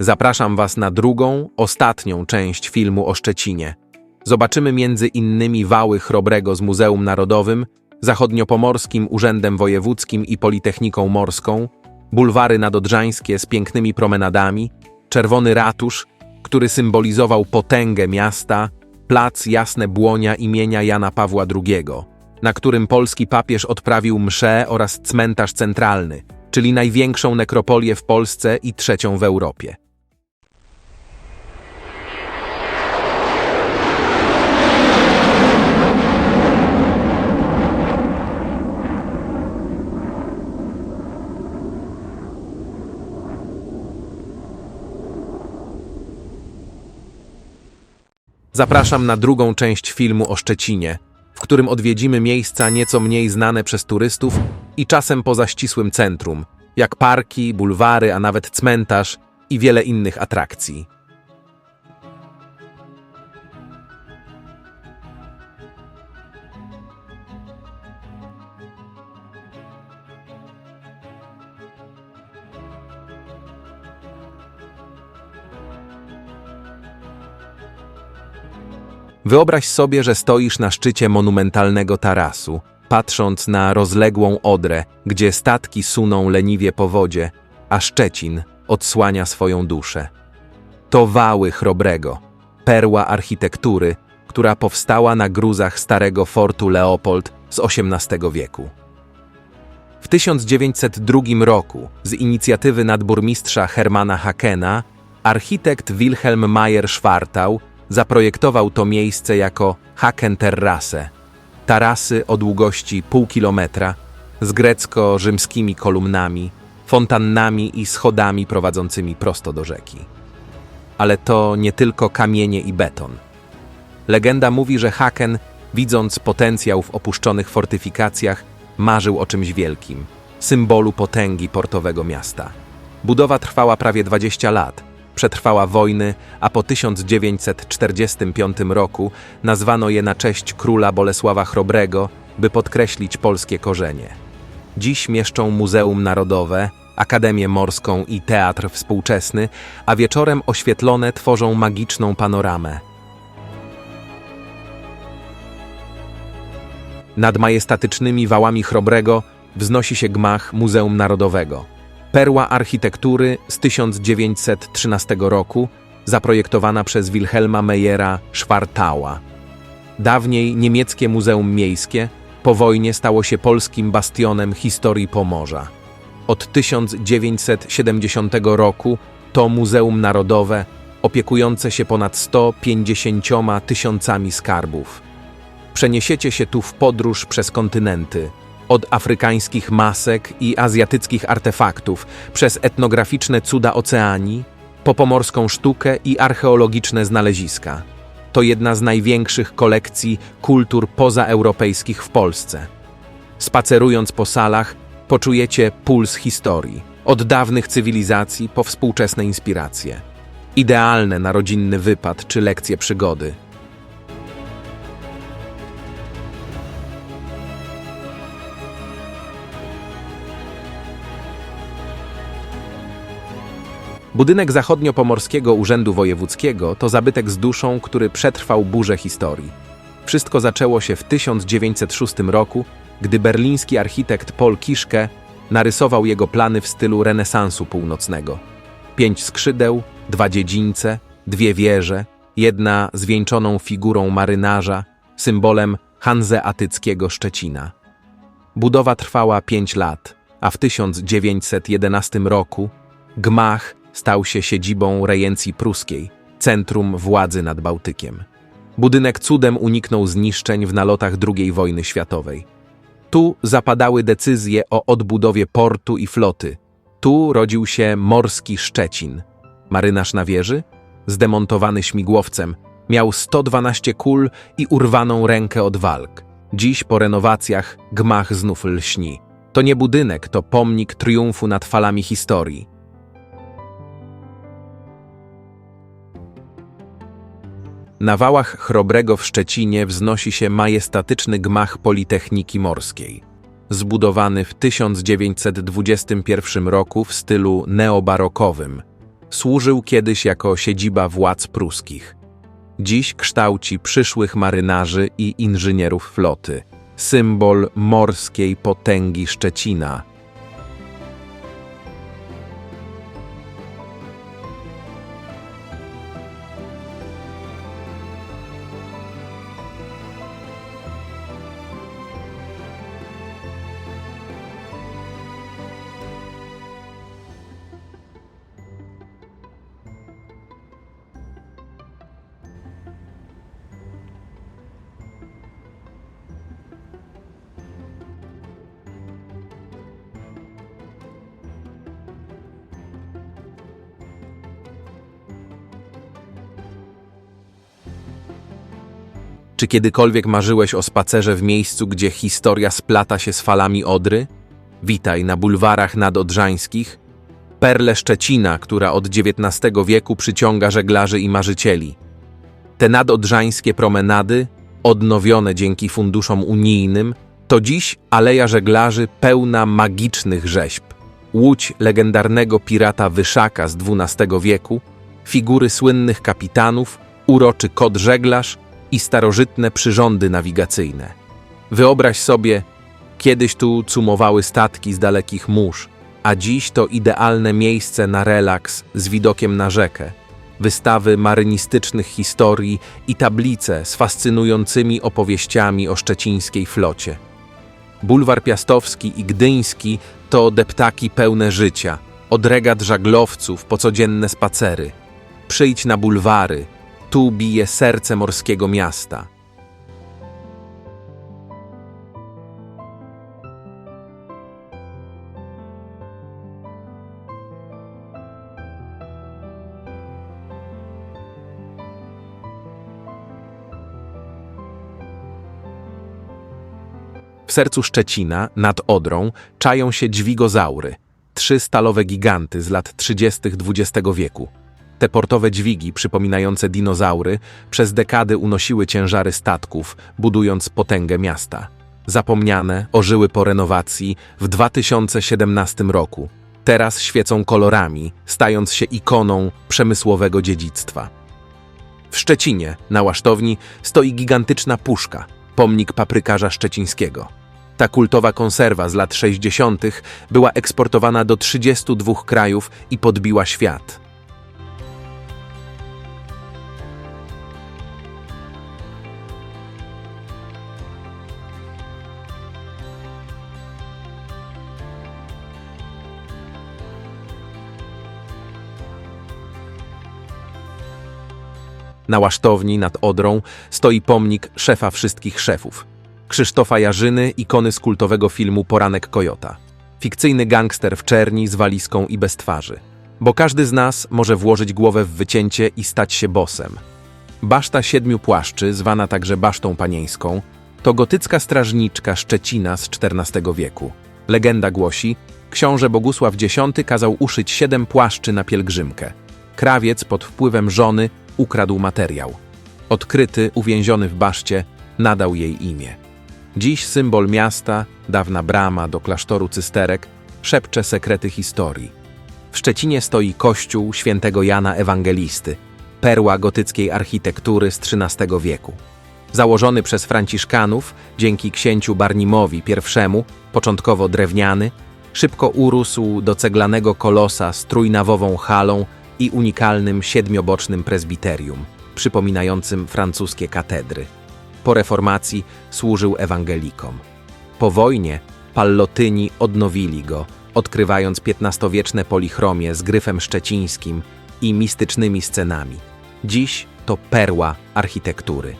Zapraszam Was na drugą, ostatnią część filmu o Szczecinie. Zobaczymy między innymi wały Chrobrego z Muzeum Narodowym, Zachodniopomorskim Urzędem Wojewódzkim i Politechniką Morską, bulwary nadodrzańskie z pięknymi promenadami, czerwony ratusz, który symbolizował potęgę miasta, plac Jasne Błonia imienia Jana Pawła II, na którym polski papież odprawił mszę, oraz cmentarz centralny, czyli największą nekropolię w Polsce i trzecią w Europie. Zapraszam na drugą część filmu o Szczecinie, w którym odwiedzimy miejsca nieco mniej znane przez turystów i czasem poza ścisłym centrum, jak parki, bulwary, a nawet cmentarz i wiele innych atrakcji. Wyobraź sobie, że stoisz na szczycie monumentalnego tarasu, patrząc na rozległą Odrę, gdzie statki suną leniwie po wodzie, a Szczecin odsłania swoją duszę. To wały Chrobrego, perła architektury, która powstała na gruzach starego fortu Leopold z XVIII wieku. W 1902 roku z inicjatywy nadburmistrza Hermana Hakena architekt Wilhelm Mayer-Schwartau zaprojektował to miejsce jako Hakenterrasse, tarasy o długości pół kilometra z grecko-rzymskimi kolumnami, fontannami i schodami prowadzącymi prosto do rzeki. Ale to nie tylko kamienie i beton. Legenda mówi, że Haken, widząc potencjał w opuszczonych fortyfikacjach, marzył o czymś wielkim, symbolu potęgi portowego miasta. Budowa trwała prawie 20 lat, przetrwała wojny, a po 1945 roku nazwano je na cześć króla Bolesława Chrobrego, by podkreślić polskie korzenie. Dziś mieszczą Muzeum Narodowe, Akademię Morską i Teatr Współczesny, a wieczorem oświetlone tworzą magiczną panoramę. Nad majestatycznymi wałami Chrobrego wznosi się gmach Muzeum Narodowego. Perła architektury z 1913 roku, zaprojektowana przez Wilhelma Mayera Schwartaua. Dawniej niemieckie Muzeum Miejskie, po wojnie stało się polskim bastionem historii Pomorza. Od 1970 roku to Muzeum Narodowe, opiekujące się ponad 150 tysiącami skarbów. Przeniesiecie się tu w podróż przez kontynenty, od afrykańskich masek i azjatyckich artefaktów, przez etnograficzne cuda oceanii, po pomorską sztukę i archeologiczne znaleziska. To jedna z największych kolekcji kultur pozaeuropejskich w Polsce. Spacerując po salach, poczujecie puls historii, od dawnych cywilizacji po współczesne inspiracje. Idealne na rodzinny wypad czy lekcje przygody. Budynek Zachodniopomorskiego Urzędu Wojewódzkiego to zabytek z duszą, który przetrwał burzę historii. Wszystko zaczęło się w 1906 roku, gdy berliński architekt Paul Kiszke narysował jego plany w stylu renesansu północnego. 5 skrzydeł, 2 dziedzińce, 2 wieże, jedna zwieńczoną figurą marynarza, symbolem hanzeatyckiego Szczecina. Budowa trwała 5 lat, a w 1911 roku gmach stał się siedzibą rejencji pruskiej, centrum władzy nad Bałtykiem. Budynek cudem uniknął zniszczeń w nalotach II wojny światowej. Tu zapadały decyzje o odbudowie portu i floty. Tu rodził się morski Szczecin. Marynarz na wieży, zdemontowany śmigłowcem, miał 112 kul i urwaną rękę od walk. Dziś po renowacjach gmach znów lśni. To nie budynek, to pomnik triumfu nad falami historii. Na wałach Chrobrego w Szczecinie wznosi się majestatyczny gmach Politechniki Morskiej. Zbudowany w 1921 roku w stylu neobarokowym, Służył kiedyś jako siedziba władz pruskich. Dziś kształci przyszłych marynarzy i inżynierów floty, symbol morskiej potęgi Szczecina. Czy kiedykolwiek marzyłeś o spacerze w miejscu, gdzie historia splata się z falami Odry? Witaj na bulwarach nadodrzańskich, perle Szczecina, która od XIX wieku przyciąga żeglarzy i marzycieli. Te nadodrzańskie promenady, odnowione dzięki funduszom unijnym, to dziś aleja żeglarzy pełna magicznych rzeźb. Łódź legendarnego pirata Wyszaka z XII wieku, figury słynnych kapitanów, uroczy kot żeglarz i starożytne przyrządy nawigacyjne. Wyobraź sobie, kiedyś tu cumowały statki z dalekich mórz, a dziś to idealne miejsce na relaks z widokiem na rzekę, wystawy marynistycznych historii i tablice z fascynującymi opowieściami o szczecińskiej flocie. Bulwar Piastowski i Gdyński to deptaki pełne życia, od regat żaglowców po codzienne spacery. Przyjdź na bulwary, tu bije serce morskiego miasta. W sercu Szczecina, nad Odrą, czają się dźwigozaury, 3 stalowe giganty z lat 30. XX wieku. Te portowe dźwigi, przypominające dinozaury, przez dekady unosiły ciężary statków, budując potęgę miasta. Zapomniane, ożyły po renowacji w 2017 roku. Teraz świecą kolorami, stając się ikoną przemysłowego dziedzictwa. W Szczecinie, na Łasztowni, stoi gigantyczna puszka, pomnik paprykarza szczecińskiego. Ta kultowa konserwa z lat 60. była eksportowana do 32 krajów i podbiła świat. Na Łasztowni nad Odrą stoi pomnik szefa wszystkich szefów, Krzysztofa Jarzyny, ikony z kultowego filmu Poranek Kojota. Fikcyjny gangster w czerni z walizką i bez twarzy. Bo każdy z nas może włożyć głowę w wycięcie i stać się bossem. Baszta 7 płaszczy, zwana także Basztą Panieńską, to gotycka strażniczka Szczecina z XIV wieku. Legenda głosi, książę Bogusław X kazał uszyć 7 płaszczy na pielgrzymkę. Krawiec pod wpływem żony ukradł materiał. Odkryty, uwięziony w baszcie, nadał jej imię. Dziś symbol miasta, dawna brama do klasztoru cysterek, szepcze sekrety historii. W Szczecinie stoi kościół świętego Jana Ewangelisty, perła gotyckiej architektury z XIII wieku. Założony przez Franciszkanów, dzięki księciu Barnimowi I, początkowo drewniany, szybko urósł do ceglanego kolosa z trójnawową halą i unikalnym 7-bocznym prezbiterium, przypominającym francuskie katedry. Po reformacji służył ewangelikom. Po wojnie Pallotyni odnowili go, odkrywając XV-wieczne polichromie z gryfem szczecińskim i mistycznymi scenami. Dziś to perła architektury.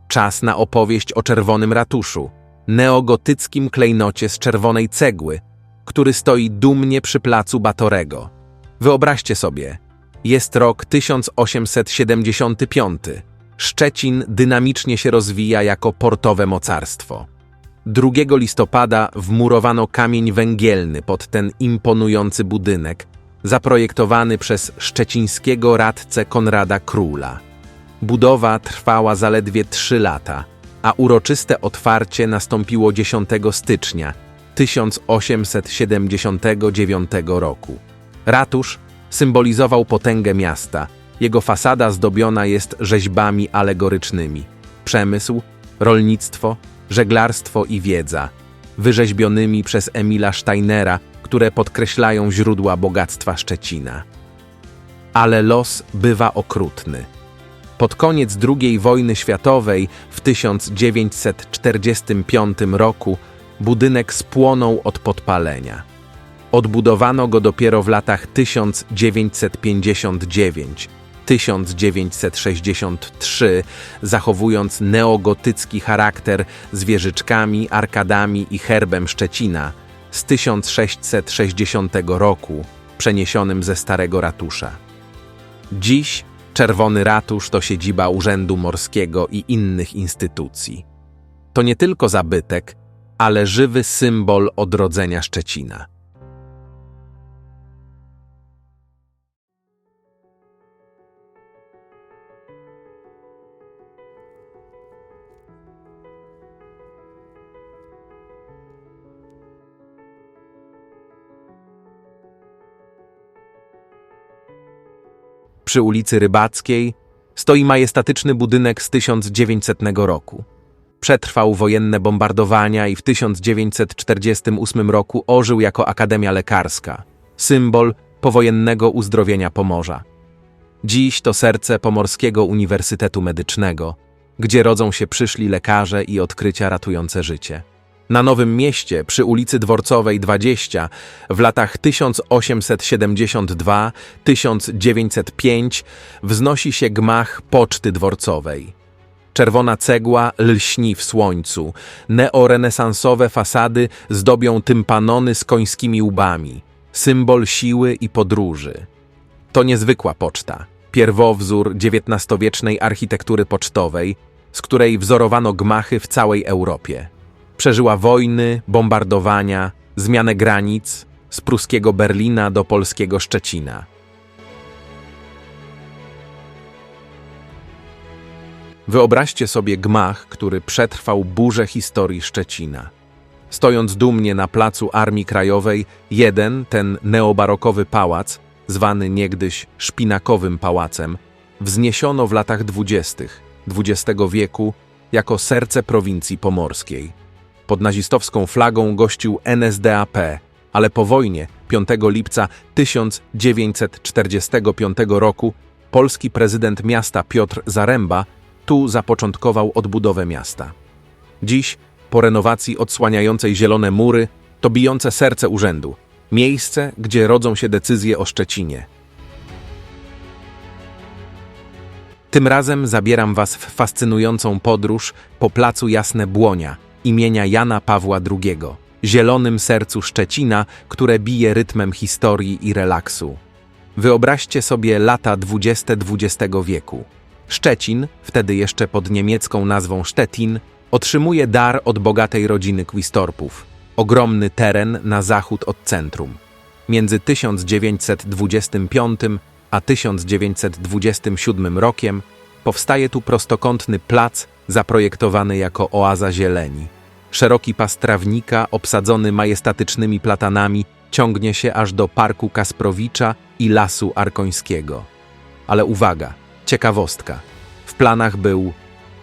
Czas na opowieść o Czerwonym Ratuszu, neogotyckim klejnocie z czerwonej cegły, który stoi dumnie przy placu Batorego. Wyobraźcie sobie, jest rok 1875. Szczecin dynamicznie się rozwija jako portowe mocarstwo. 2 listopada wmurowano kamień węgielny pod ten imponujący budynek, zaprojektowany przez szczecińskiego radcę Konrada Króla. Budowa trwała zaledwie 3 lata, a uroczyste otwarcie nastąpiło 10 stycznia 1879 roku. Ratusz symbolizował potęgę miasta. Jego fasada zdobiona jest rzeźbami alegorycznymi. Przemysł, rolnictwo, żeglarstwo i wiedza, wyrzeźbionymi przez Emila Steinera, które podkreślają źródła bogactwa Szczecina. Ale los bywa okrutny. Pod koniec II wojny światowej w 1945 roku budynek spłonął od podpalenia. Odbudowano go dopiero w latach 1959–1963, zachowując neogotycki charakter z wieżyczkami, arkadami i herbem Szczecina z 1660 roku, przeniesionym ze Starego Ratusza. Dziś Czerwony Ratusz to siedziba Urzędu Morskiego i innych instytucji. To nie tylko zabytek, ale żywy symbol odrodzenia Szczecina. Przy ulicy Rybackiej stoi majestatyczny budynek z 1900 roku. Przetrwał wojenne bombardowania i w 1948 roku ożył jako Akademia Lekarska, symbol powojennego uzdrowienia Pomorza. Dziś to serce Pomorskiego Uniwersytetu Medycznego, gdzie rodzą się przyszli lekarze i odkrycia ratujące życie. Na Nowym Mieście, przy ulicy Dworcowej 20, w latach 1872–1905 wznosi się gmach Poczty Dworcowej. Czerwona cegła lśni w słońcu, neorenesansowe fasady zdobią tympanony z końskimi łbami, symbol siły i podróży. To niezwykła poczta, pierwowzór XIX-wiecznej architektury pocztowej, z której wzorowano gmachy w całej Europie. Przeżyła wojny, bombardowania, zmianę granic z pruskiego Berlina do polskiego Szczecina. Wyobraźcie sobie gmach, który przetrwał burzę historii Szczecina. Stojąc dumnie na placu Armii Krajowej, ten neobarokowy pałac, zwany niegdyś Szpinakowym Pałacem, wzniesiono w latach 20. XX wieku jako serce prowincji pomorskiej. Pod nazistowską flagą gościł NSDAP, ale po wojnie 5 lipca 1945 roku polski prezydent miasta Piotr Zaremba tu zapoczątkował odbudowę miasta. Dziś, po renowacji odsłaniającej zielone mury, to bijące serce urzędu, miejsce, gdzie rodzą się decyzje o Szczecinie. Tym razem zabieram Was w fascynującą podróż po placu Jasne Błonia, imienia Jana Pawła II, zielonym sercu Szczecina, które bije rytmem historii i relaksu. Wyobraźcie sobie lata 20. XX wieku. Szczecin, wtedy jeszcze pod niemiecką nazwą Stettin, otrzymuje dar od bogatej rodziny Quistorpów. Ogromny teren na zachód od centrum. Między 1925 a 1927 rokiem powstaje tu prostokątny plac zaprojektowany jako oaza zieleni. Szeroki pas trawnika obsadzony majestatycznymi platanami ciągnie się aż do Parku Kasprowicza i Lasu Arkońskiego. Ale uwaga, ciekawostka. W planach był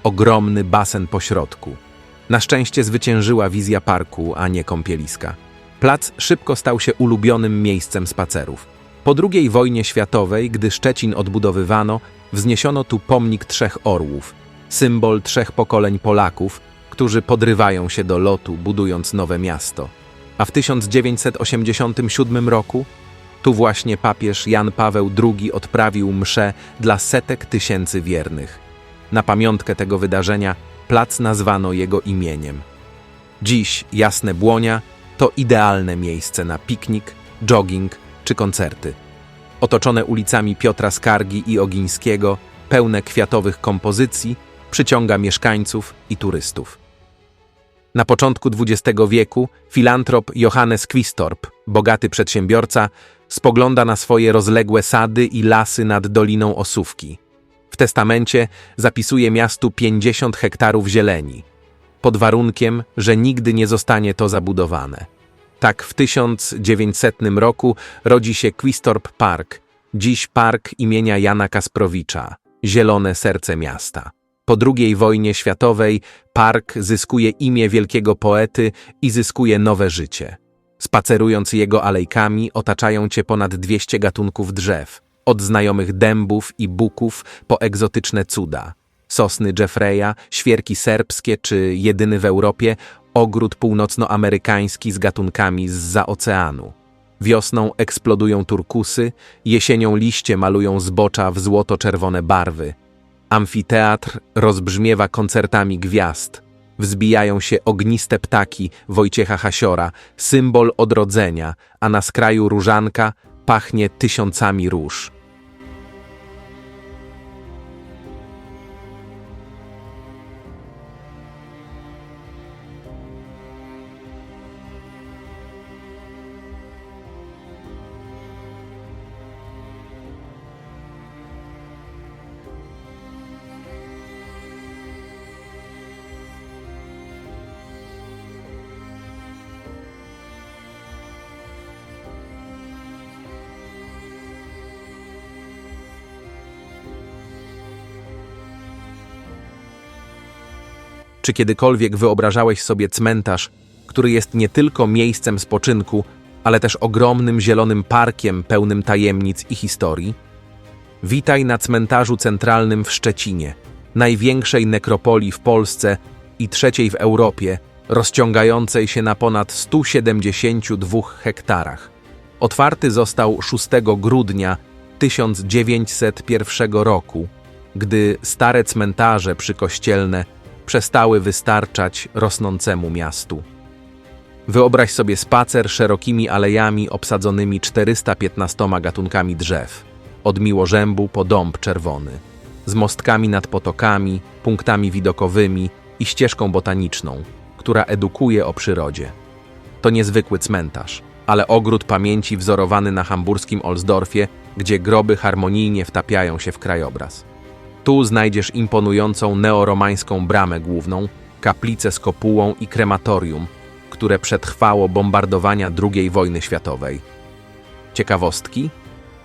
ogromny basen pośrodku. Na szczęście zwyciężyła wizja parku, a nie kąpieliska. Plac szybko stał się ulubionym miejscem spacerów. Po II wojnie światowej, gdy Szczecin odbudowywano, wzniesiono tu pomnik 3 orłów, symbol 3 pokoleń Polaków, którzy podrywają się do lotu, budując nowe miasto. A w 1987 roku tu właśnie papież Jan Paweł II odprawił mszę dla setek tysięcy wiernych. Na pamiątkę tego wydarzenia plac nazwano jego imieniem. Dziś Jasne Błonia to idealne miejsce na piknik, jogging czy koncerty. Otoczone ulicami Piotra Skargi i Ogińskiego, pełne kwiatowych kompozycji, przyciąga mieszkańców i turystów. Na początku XX wieku filantrop Johannes Quistorp, bogaty przedsiębiorca, spogląda na swoje rozległe sady i lasy nad Doliną Osówki. W testamencie zapisuje miastu 50 hektarów zieleni, pod warunkiem, że nigdy nie zostanie to zabudowane. Tak w 1900 roku rodzi się Quistorp Park, dziś park imienia Jana Kasprowicza, zielone serce miasta. Po II wojnie światowej park zyskuje imię wielkiego poety i zyskuje nowe życie. Spacerując jego alejkami otaczają cię ponad 200 gatunków drzew, od znajomych dębów i buków po egzotyczne cuda. Sosny Jeffreya, świerki serbskie czy jedyny w Europie ogród północnoamerykański z gatunkami zza oceanu. Wiosną eksplodują turkusy, jesienią liście malują zbocza w złoto-czerwone barwy. Amfiteatr rozbrzmiewa koncertami gwiazd. Wzbijają się ogniste ptaki Wojciecha Hasiora, symbol odrodzenia, a na skraju różanka pachnie tysiącami róż. Czy kiedykolwiek wyobrażałeś sobie cmentarz, który jest nie tylko miejscem spoczynku, ale też ogromnym zielonym parkiem pełnym tajemnic i historii? Witaj na cmentarzu centralnym w Szczecinie, największej nekropolii w Polsce i trzeciej w Europie, rozciągającej się na ponad 172 hektarach. Otwarty został 6 grudnia 1901 roku, gdy stare cmentarze przykościelne przestały wystarczać rosnącemu miastu. Wyobraź sobie spacer szerokimi alejami obsadzonymi 415 gatunkami drzew, od miłożębu po dąb czerwony, z mostkami nad potokami, punktami widokowymi i ścieżką botaniczną, która edukuje o przyrodzie. To niezwykły cmentarz, ale ogród pamięci wzorowany na hamburskim Ohlsdorfie, gdzie groby harmonijnie wtapiają się w krajobraz. Tu znajdziesz imponującą neoromańską bramę główną, kaplicę z kopułą i krematorium, które przetrwało bombardowania II wojny światowej. Ciekawostki?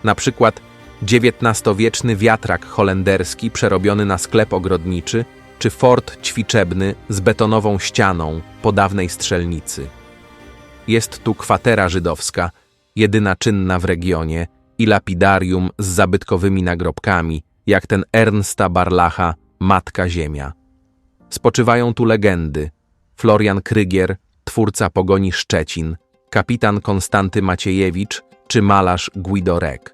Na przykład XIX-wieczny wiatrak holenderski przerobiony na sklep ogrodniczy, czy fort ćwiczebny z betonową ścianą po dawnej strzelnicy. Jest tu kwatera żydowska, jedyna czynna w regionie, i lapidarium z zabytkowymi nagrobkami, jak ten Ernsta Barlacha, Matka Ziemia. Spoczywają tu legendy: Florian Krygier, twórca Pogoni Szczecin, kapitan Konstanty Maciejewicz czy malarz Guido Rek.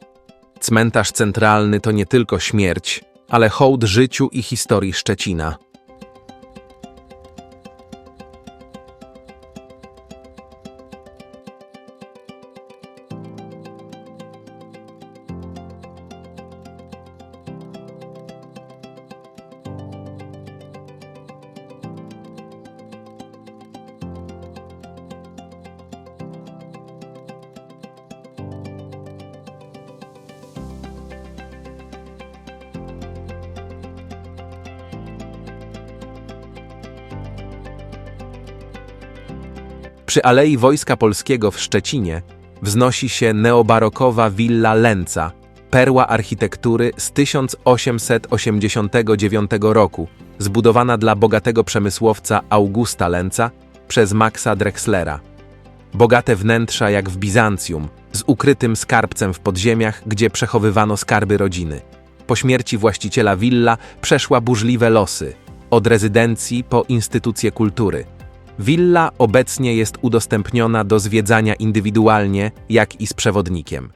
Cmentarz centralny to nie tylko śmierć, ale hołd życiu i historii Szczecina. Przy Alei Wojska Polskiego w Szczecinie wznosi się neobarokowa willa Lęca, perła architektury z 1889 roku, zbudowana dla bogatego przemysłowca Augusta Lęca przez Maxa Drexlera. Bogate wnętrza jak w Bizancjum, z ukrytym skarbcem w podziemiach, gdzie przechowywano skarby rodziny. Po śmierci właściciela willa przeszła burzliwe losy, od rezydencji po instytucje kultury. Willa obecnie jest udostępniona do zwiedzania indywidualnie, jak i z przewodnikiem.